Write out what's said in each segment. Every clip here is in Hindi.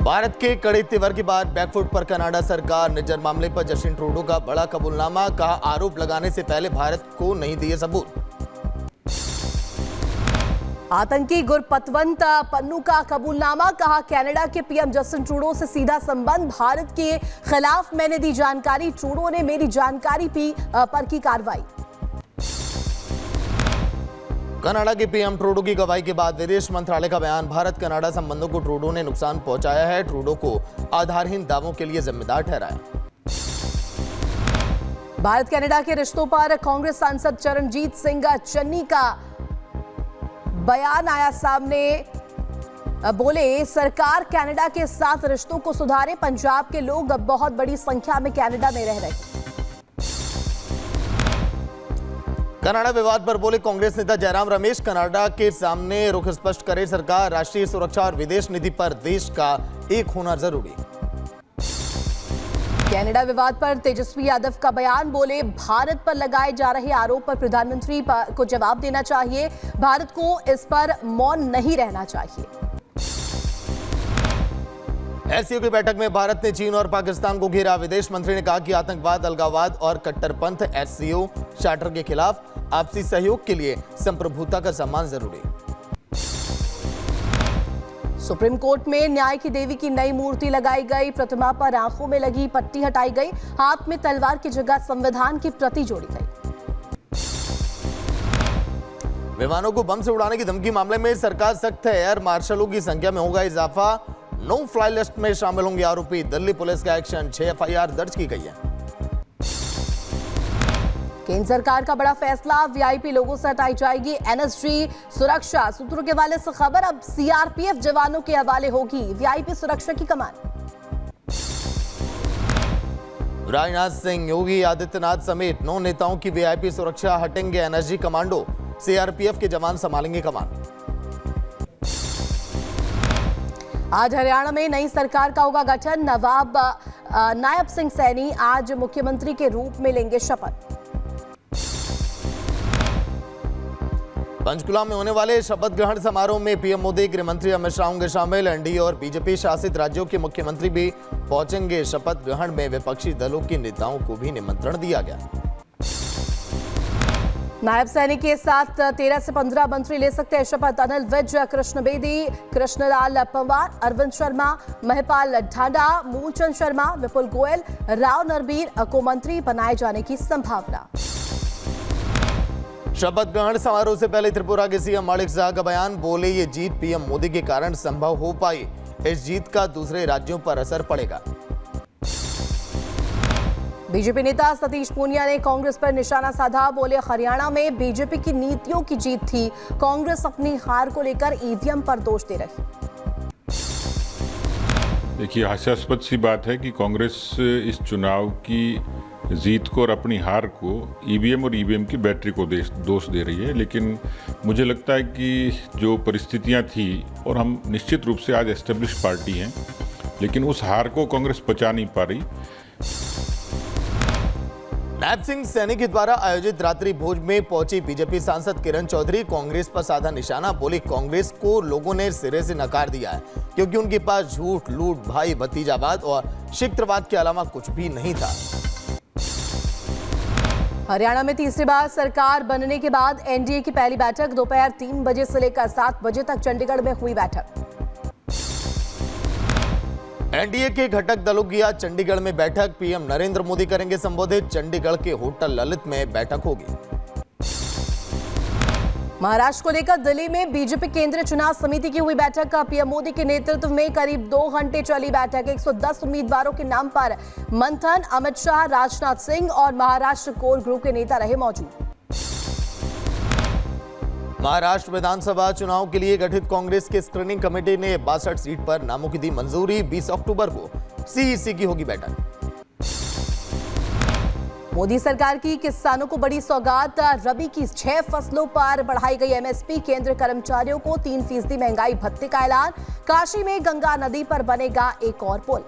भारत के कड़े तेवर के बाद बैकफुट पर कनाडा सरकार। निज्जर मामले पर जस्टिन ट्रूडो का बड़ा कबूलनामा, कहा आरोप लगाने से पहले भारत को नहीं दिए सबूत। आतंकी गुरपतवंत पन्नू का कबूलनामा, कहा कनाडा के पीएम जस्टिन ट्रूडो से सीधा संबंध, भारत के खिलाफ मैंने दी जानकारी, ट्रूडो ने मेरी जानकारी पर की कार्रवाई। कनाडा के पीएम ट्रूडो की गवाही के बाद विदेश मंत्रालय का बयान, भारत कनाडा संबंधों को ट्रूडो ने नुकसान पहुंचाया है, ट्रूडो को आधारहीन दावों के लिए जिम्मेदार ठहराया। भारत कनाडा के रिश्तों पर कांग्रेस सांसद चरणजीत सिंह चन्नी का बयान आया सामने। बोले सरकार कनाडा के साथ रिश्तों को सुधारे, पंजाब के लोग अब बहुत बड़ी संख्या में कनाडा में रह रहे हैं। कनाडा विवाद पर बोले कांग्रेस नेता जयराम रमेश, कनाडा के सामने रुख स्पष्ट करे सरकार, राष्ट्रीय सुरक्षा और विदेश नीति पर देश का एक होना जरूरी। कनाडा विवाद पर तेजस्वी यादव का बयान, बोले भारत पर लगाए जा रहे आरोप पर प्रधानमंत्री को जवाब देना चाहिए, भारत को इस पर मौन नहीं रहना चाहिए। एससीओ की बैठक में भारत ने चीन और पाकिस्तान को घेरा, विदेश मंत्री ने कहा कि आतंकवाद, अलगाववाद और कट्टरपंथ एससीओ चार्टर के खिलाफ, आपसी सहयोग के लिए संप्रभुता का सम्मान जरूरी। सुप्रीम कोर्ट में न्याय की देवी की नई मूर्ति लगाई गई, प्रतिमा पर आंखों में लगी पट्टी हटाई गई, हाथ में तलवार की जगह संविधान की प्रति जोड़ी गई। विमानों को बम से उड़ाने की धमकी मामले में सरकार सख्त है, एयर मार्शलों की संख्या में होगा इजाफा, नो फ्लाई लिस्ट में शामिल होंगे आरोपी, दिल्ली पुलिस का एक्शन, 6 एफआईआर दर्ज की गई है। केंद्र सरकार का बड़ा फैसला, वीआईपी लोगों से हटाई जाएगी एनएसजी सुरक्षा, सूत्रों के हवाले से खबर, अब सीआरपीएफ जवानों के हवाले होगी वीआईपी सुरक्षा की कमान। राजनाथ सिंह, योगी आदित्यनाथ समेत 9 नेताओं की वीआईपी सुरक्षा हटेंगे एनएसजी कमांडो, सीआरपीएफ के जवान संभालेंगे कमान। आज हरियाणा में नई सरकार का होगा गठन, नायब सिंह सैनी आज मुख्यमंत्री के रूप में लेंगे शपथ। पंचकुला में होने वाले शपथ ग्रहण समारोह में पीएम मोदी, गृह मंत्री अमित शाह होंगे शामिल, एनडीए और बीजेपी शासित राज्यों के मुख्यमंत्री भी पहुंचेंगे शपथ ग्रहण में, विपक्षी दलों के नेताओं को भी निमंत्रण दिया गया। नायब सैनी के साथ 13 से 15 मंत्री ले सकते हैं शपथ, अनिल विज, कृष्ण बेदी, कृष्णलाल पंवार, अरविंद शर्मा, महिपाल ढांडा, मूलचंद शर्मा, विपुल गोयल, राव नरबीर को मंत्री बनाए जाने की संभावना। शपथ ग्रहण समारोह से पहले त्रिपुरा के सीएम माणिक साह का बयान, बोले ये जीत पीएम मोदी के कारण संभव हो पाई, इस जीत का दूसरे राज्यों पर असर पड़ेगा। बीजेपी नेता सतीश पूनिया ने कांग्रेस पर निशाना साधा, बोले हरियाणा में बीजेपी की नीतियों की जीत थी, कांग्रेस अपनी हार को लेकर ईवीएम पर दोष दे रही। देखिए, हास्यास्पद सी बात है कि कांग्रेस इस चुनाव की जीत को और अपनी हार को ईवीएम और ईवीएम की बैटरी को दोष दे रही है, लेकिन मुझे लगता है कि जो परिस्थितियां थी, और हम निश्चित रूप से आज एस्टेब्लिश पार्टी हैं, लेकिन उस हार को कांग्रेस पचा नहीं पा रही। नायब सिंह सैनी के द्वारा आयोजित रात्रि भोज में पहुंची बीजेपी सांसद किरण चौधरी, कांग्रेस पर साधा निशाना, बोली कांग्रेस को लोगों ने सिरे से नकार दिया है क्योंकि उनके पास झूठ, लूट, भाई भतीजावाद और शिक्षावाद के अलावा कुछ भी नहीं था। हरियाणा में तीसरी बार सरकार बनने के बाद एनडीए की पहली बैठक, दोपहर 3 बजे से लेकर 7 बजे तक चंडीगढ़ में हुई बैठक। एनडीए के घटक दलों की आज चंडीगढ़ में बैठक, पीएम नरेंद्र मोदी करेंगे संबोधित, चंडीगढ़ के होटल ललित में बैठक होगी। महाराष्ट्र को लेकर दिल्ली में बीजेपी केंद्रीय चुनाव समिति की हुई बैठक, का पीएम मोदी के नेतृत्व में करीब 2 घंटे चली बैठक, 110 उम्मीदवारों के नाम पर मंथन, अमित शाह, राजनाथ सिंह और महाराष्ट्र कोर ग्रुप के नेता रहे मौजूद। महाराष्ट्र विधानसभा चुनाव के लिए गठित कांग्रेस की स्क्रीनिंग कमेटी ने 62 सीट पर नामों की दी मंजूरी, 20 अक्टूबर को सीईसी की होगी बैठक। मोदी सरकार की किसानों को बड़ी सौगात, रबी की 6 फसलों पर बढ़ाई गई एमएसपी, केंद्र कर्मचारियों को 3% महंगाई भत्ते का ऐलान, काशी में गंगा नदी पर बनेगा एक और पुल।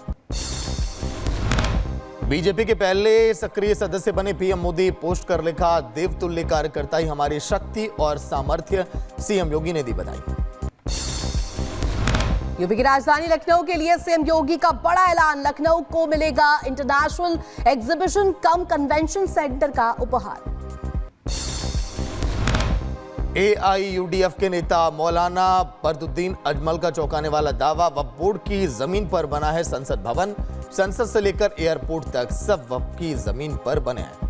बीजेपी के पहले सक्रिय सदस्य बने पीएम मोदी, पोस्ट कर लिखा, देवतुल्य कार्यकर्ता ही हमारी शक्ति और सामर्थ्य, सीएम योगी ने दी बधाई। यूपी की राजधानी लखनऊ के लिए सीएम योगी का बड़ा ऐलान। लखनऊ को मिलेगा इंटरनेशनल एग्जीबिशन कम कन्वेंशन सेंटर का उपहार। AIUDF के नेता मौलाना फरदुद्दीन अजमल का चौंकाने वाला दावा, वक्फ बोर्ड की जमीन पर बना है संसद भवन। संसद से लेकर एयरपोर्ट तक सब वक्फ की जमीन पर बने हैं।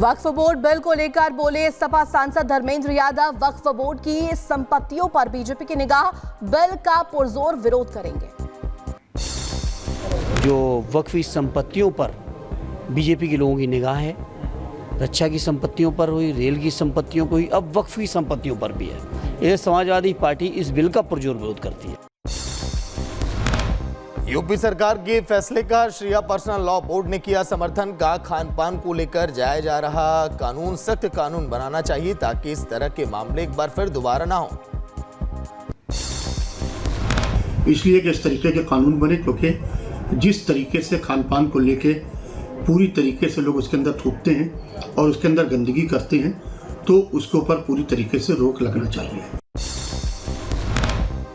वक्फ बोर्ड बिल को लेकर बोले सपा सांसद धर्मेंद्र यादव। वक्फ बोर्ड की संपत्तियों पर बीजेपी की निगाह, बिल का पुरजोर विरोध करेंगे। जो वक्फी संपत्तियों पर बीजेपी के लोगों की निगाह है, रक्षा की संपत्तियों पर हुई, रेल की संपत्तियों को हुई, अब वक्फी संपत्तियों पर भी है। ये समाजवादी पार्टी इस बिल का पुरजोर विरोध करती है। यूपी सरकार के फैसले का शिया पर्सनल लॉ बोर्ड ने किया समर्थन। का खान पान को लेकर जाया जा रहा कानून सख्त कानून बनाना चाहिए ताकि इस तरह के मामले एक बार फिर दोबारा ना हो। इसलिए कि इस तरीके के कानून बने, क्योंकि जिस तरीके से खान पान को लेके पूरी तरीके से लोग उसके अंदर थूकते हैं और उसके अंदर गंदगी करते हैं, तो उसके ऊपर पूरी तरीके से रोक लगना चाहिए।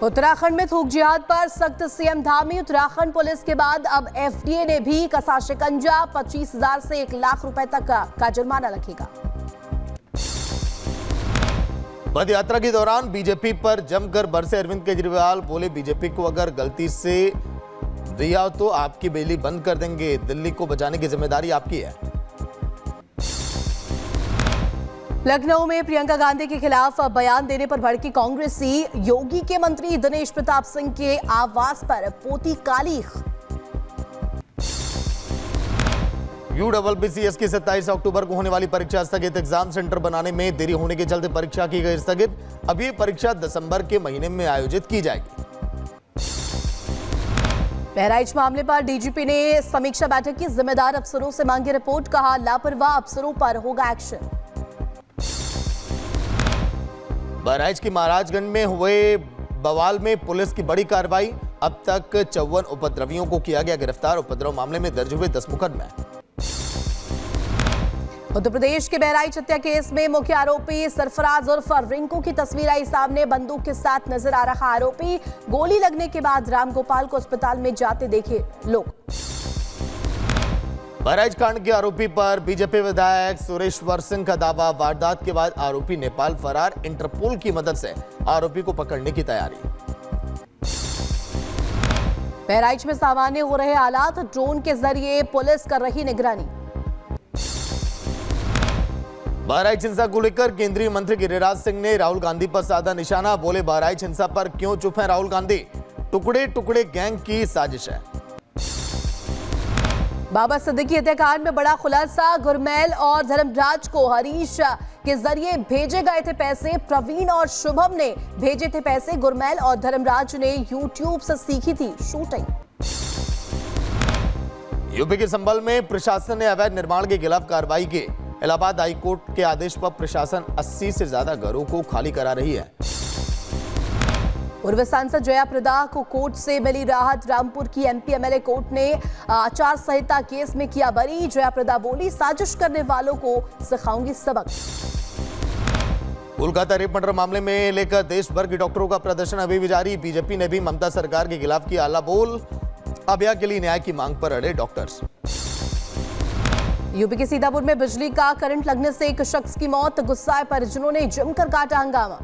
उत्तराखंड में थूक जिहाद पर सख्त सीएम धामी। उत्तराखंड पुलिस के बाद अब FDA ने भी कसा शिकंजा। 25,000 से 1 लाख रुपए तक का जुर्माना लगेगा। पद यात्रा के दौरान बीजेपी पर जमकर बरसे अरविंद केजरीवाल। बोले बीजेपी को अगर गलती से दिया तो आपकी बिजली बंद कर देंगे। दिल्ली को बचाने की जिम्मेदारी आपकी है। लखनऊ में प्रियंका गांधी के खिलाफ बयान देने पर भड़की कांग्रेसी। योगी के मंत्री दिनेश प्रताप सिंह के आवास पर पोती कालीख। USSC की 27 अक्टूबर को होने वाली परीक्षा स्थगित। एग्जाम सेंटर बनाने में देरी होने के चलते परीक्षा की गई स्थगित। अब ये परीक्षा दिसंबर के महीने में आयोजित की जाएगी। बहराइच मामले पर डीजीपी ने समीक्षा बैठक की। जिम्मेदार अफसरों से मांगी रिपोर्ट। कहा लापरवाह अफसरों पर होगा एक्शन। बहराइच की महाराजगंज में हुए बवाल में पुलिस की बड़ी कार्रवाई। अब तक 54 उपद्रवियों को किया गया गिरफ्तार। उपद्रव मामले में दर्ज हुए 10 मुकदमे। उत्तर प्रदेश के बहराइच हत्या केस में मुख्य आरोपी सरफराज उर्फ रिंकू की तस्वीर आई सामने। बंदूक के साथ नजर आ रहा आरोपी। गोली लगने के बाद रामगोपाल को अस्पताल में जाते देखे लोग। बहराइच कांड के आरोपी पर बीजेपी विधायक सुरेश्वर सिंह का दावा। वारदात के बाद आरोपी नेपाल फरार। इंटरपोल की मदद से आरोपी को पकड़ने की तैयारी। बहराइच में सामान्य हो रहे हालात। ड्रोन के जरिए पुलिस कर रही निगरानी। बहराइच हिंसा को लेकर केंद्रीय मंत्री गिरिराज सिंह ने राहुल गांधी पर साधा निशाना। बोले बहराइच हिंसा पर क्यों चुप हैं राहुल गांधी, टुकड़े टुकड़े गैंग की साजिश है। बाबा सिद्दीकी हत्याकांड में बड़ा खुलासा। गुरमेल और धर्मराज को हरीश के जरिए भेजे गए थे पैसे। प्रवीण और शुभम ने भेजे थे पैसे। गुरमेल और धर्मराज ने यूट्यूब से सीखी थी शूटिंग। यूपी के संभल में प्रशासन ने अवैध निर्माण के खिलाफ कार्रवाई की। इलाहाबाद हाईकोर्ट के आदेश पर प्रशासन 80 से ज्यादा घरों को खाली करा रही है। पूर्व सांसद जया प्रदा को कोर्ट से मिली राहत। रामपुर की MP MLA कोर्ट ने आचार संहिता केस में किया बरी। जया प्रदा बोली साजिश करने वालों को सिखाऊंगी सबक। कोलकाता रेप मर्डर मामले में लेकर देश भर के डॉक्टरों का प्रदर्शन अभी भी जारी। बीजेपी ने भी ममता सरकार के खिलाफ किया आला बोल। अभया के लिए न्याय की मांग पर अड़े डॉक्टर्स। यूपी के सीतापुर में बिजली का करंट लगने से एक शख्स की मौत। गुस्साए परिजनों ने जमकर काटा हंगामा।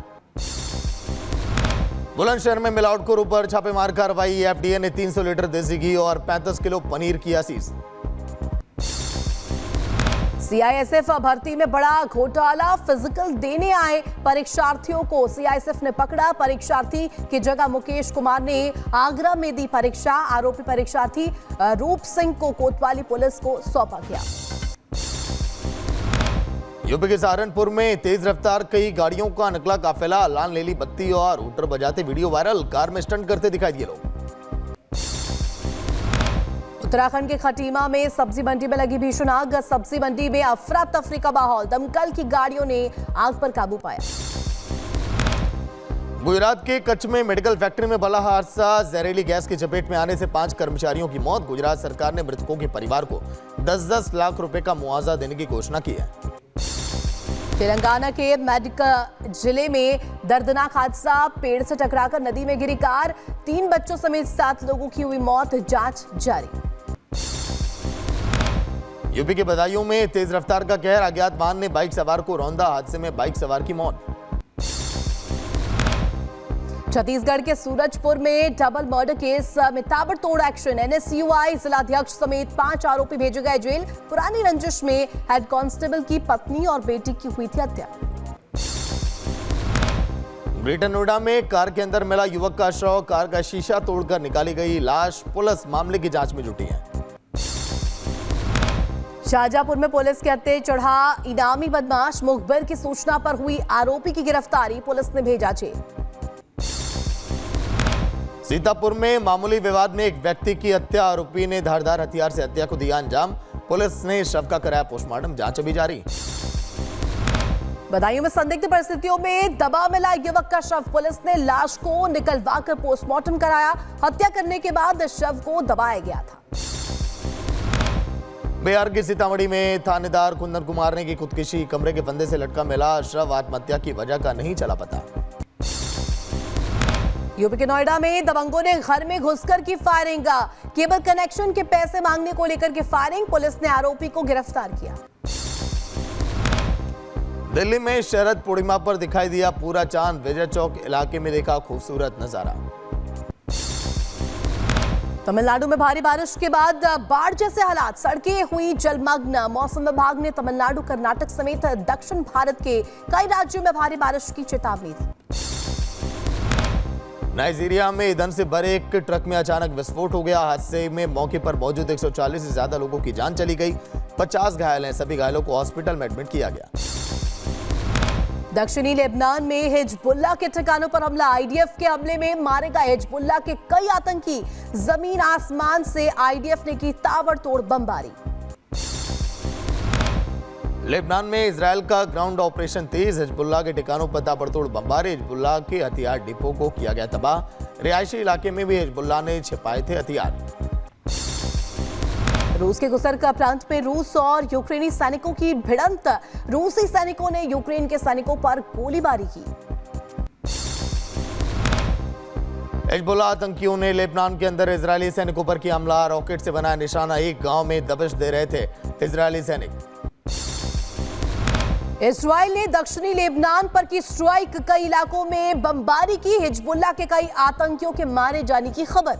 बुलंदशहर में मिलावटखोरों पर छापेमार कार्रवाई। FDA ने 300 लीटर देसी घी और 35 किलो पनीर किया सीज। CISF भर्ती में बड़ा घोटाला। फिजिकल देने आए परीक्षार्थियों को CISF ने पकड़ा। परीक्षार्थी की जगह मुकेश कुमार ने आगरा में दी परीक्षा। आरोपी परीक्षार्थी रूप सिंह को कोतवाली पुलिस को सौंपा गया। यूपी के सहारनपुर में तेज रफ्तार कई गाड़ियों का निकला काफिला। लाल नीली बत्ती और हूटर बजाते वीडियो वायरल। कार में स्टंट करते दिखाई दिए लोग। उत्तराखंड के खटीमा में सब्जी मंडी में लगी भीषण आग। सब्जी मंडी में अफरा तफरी का माहौल। दमकल की गाड़ियों ने आग पर काबू पाया। गुजरात के कच्छ में मेडिकल फैक्ट्री में भला हादसा। जहरीली गैस की चपेट में आने से 5 कर्मचारियों की मौत। गुजरात सरकार ने मृतकों के परिवार को 10-10 लाख रुपए का मुआवजा देने की घोषणा की है। तेलंगाना के मेडिका जिले में दर्दनाक हादसा, पेड़ से टकराकर नदी में गिरी कार, 3 बच्चों समेत 7 लोगों की हुई मौत, जांच जारी। यूपी के बदायूं में तेज रफ्तार का कहर, अज्ञात वाहन ने बाइक सवार को रौंदा, हादसे में बाइक सवार की मौत। छत्तीसगढ़ के सूरजपुर में डबल मर्डर केस में ताबड़तोड़ एक्शन, एनएसयूआई जिलाध्यक्ष समेत 5 आरोपी भेजे गए जेल। पुरानी रंजिश में हेड कांस्टेबल की पत्नी और बेटी की हुई थी हत्या। ग्रेटर नोएडा में कार के अंदर मिला युवक का शव, कार का शीशा तोड़कर निकाली गई लाश, पुलिस मामले की जांच में जुटी है। शाहजहांपुर में पुलिस के हत्थे चढ़ा इनामी बदमाश, मुखबिर की सूचना पर हुई आरोपी की गिरफ्तारी, पुलिस ने भेजा जेल। सीतापुर में मामूली विवाद में एक व्यक्ति की हत्या, आरोपी ने धारदार हथियार से हत्या को दिया अंजाम, पुलिस ने शव का कराया पोस्टमार्टम, जांच अभी जारी। बदायूं में संदिग्ध परिस्थितियों में दबा मिला युवक का शव, पुलिस ने लाश को निकलवाकर पोस्टमार्टम कराया, हत्या करने के बाद शव को दबाया गया था। बिहार के सीतामढ़ी में थानेदार कुंदन कुमार ने की खुदकुशी, कमरे के फंदे से लटका मिला शव, आत्महत्या की वजह का नहीं चला पता। यूपी के नोएडा में दबंगों ने घर में घुसकर की फायरिंग, केबल कनेक्शन के पैसे मांगने को लेकर के फायरिंग, पुलिस ने आरोपी को गिरफ्तार किया। दिल्ली में शरद पूर्णिमा पर दिखाई दिया पूरा चांद, विजय चौक इलाके में देखा खूबसूरत नजारा। तमिलनाडु में भारी बारिश के बाद बाढ़ जैसे हालात, सड़कें हुई जलमग्न, मौसम विभाग ने तमिलनाडु, कर्नाटक समेत दक्षिण भारत के कई राज्यों में भारी बारिश की चेतावनी दी। नाइजीरिया में ईंधन से भरे एक ट्रक में अचानक विस्फोट हो गया, हादसे में मौके पर मौजूद 140 से ज्यादा लोगों की जान चली गई, 50 घायल हैं, सभी घायलों को हॉस्पिटल में एडमिट किया गया। दक्षिणी लेबनान में हिजबुल्लाह के ठिकानों पर हमला, आईडीएफ के हमले में मारे गए हिजबुल्लाह के कई आतंकी, जमीन आसमान से आईडीएफ ने की ताबड़तोड़ बमबारी। लेबनान में इजरायल का ग्राउंड ऑपरेशन तेज, हिजबुल्लाह के ठिकानों पर ताबड़तोड़ बमबारी, हिजबुल्लाह के हथियार डिपो को किया गया तबाह, रिहायशी इलाके में भी हिजबुल्लाह ने छिपाए थे हथियार। रूस के गुसरका प्रांत में रूस और यूक्रेनी सैनिकों की भिड़ंत, रूसी सैनिकों ने यूक्रेन के सैनिकों पर गोलीबारी की। हिजबुल्लाह आतंकियों ने लेबनान के अंदर इजरायली सैनिकों पर किया हमला, रॉकेट से बनाया निशाना, एक गांव में दबिश दे रहे थे इजरायली सैनिक। इजराइल ने दक्षिणी लेबनान पर की स्ट्राइक, कई इलाकों में बमबारी की, हिजबुल्लाह के कई आतंकियों के मारे जाने की खबर।